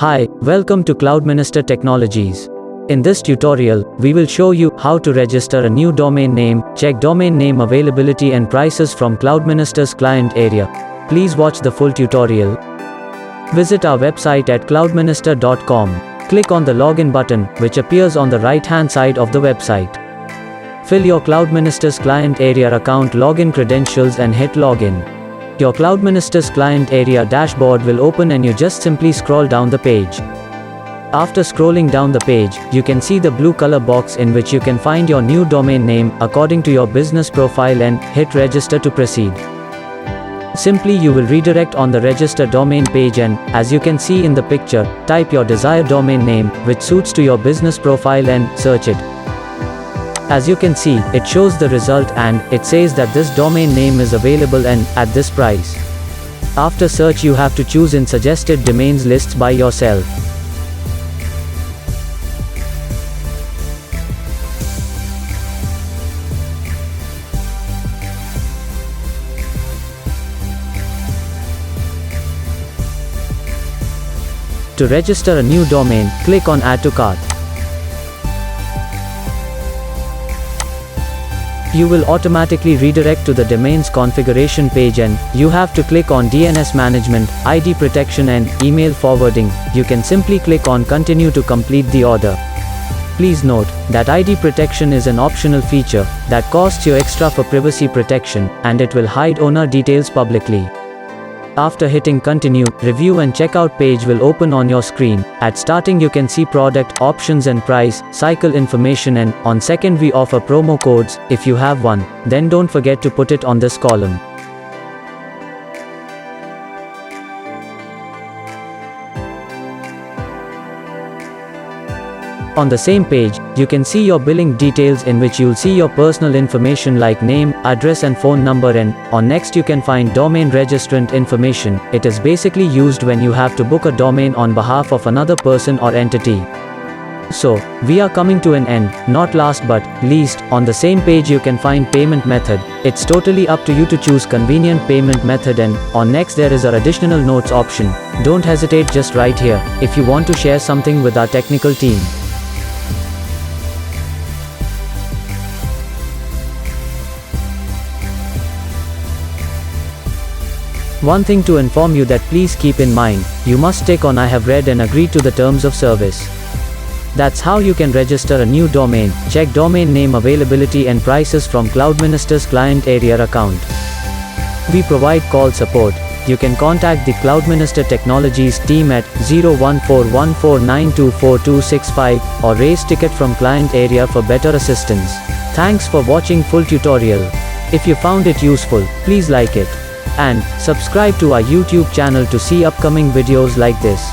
Hi, welcome to Cloudminister Technologies. In this tutorial, we will show you how to register a new domain name, check domain name availability and prices from Cloudminister's client area. Please watch the full tutorial. Visit our website at cloudminister.com. Click on the login button, which appears on the right-hand side of the website. Fill your Cloudminister's client area account login credentials and hit login. Your Cloudminister's client area dashboard will open and you just simply scroll down the page. After scrolling down the page, you can see the blue color box in which you can find your new domain name according to your business profile and hit register to proceed. Simply you will redirect on the register domain page and, as you can see in the picture, type your desired domain name which suits to your business profile and search it. As you can see, it shows the result and it says that this domain name is available and at this price. After search you have to choose in suggested domains lists by yourself. To register a new domain, click on Add to Cart. You will automatically redirect to the domain's configuration page and you have to click on DNS management, ID protection and email forwarding. You can simply click on continue to complete the order. Please note that ID protection is an optional feature that costs you extra for privacy protection and it will hide owner details publicly. After hitting continue, review and checkout page will open on your screen. At starting you can see product, options and price, cycle information and, on second we offer promo codes, if you have one, then don't forget to put it on this column. On the same page, you can see your billing details in which you'll see your personal information like name, address and phone number and, on next you can find domain registrant information. It is basically used when you have to book a domain on behalf of another person or entity. So, we are coming to an end, not last but least, on the same page you can find payment method. It's totally up to you to choose convenient payment method and, on next there is our additional notes option. Don't hesitate, just write here, if you want to share something with our technical team. One thing to inform you that please keep in mind, you must tick on I have read and agreed to the terms of service. That's how you can register a new domain, check domain name availability and prices from Cloudminister's client area account. We provide call support. You can contact the Cloudminister Technologies team at 01414924265 or raise ticket from client area for better assistance. Thanks for watching full tutorial. If you found it useful, please like it. And subscribe to our YouTube channel to see upcoming videos like this.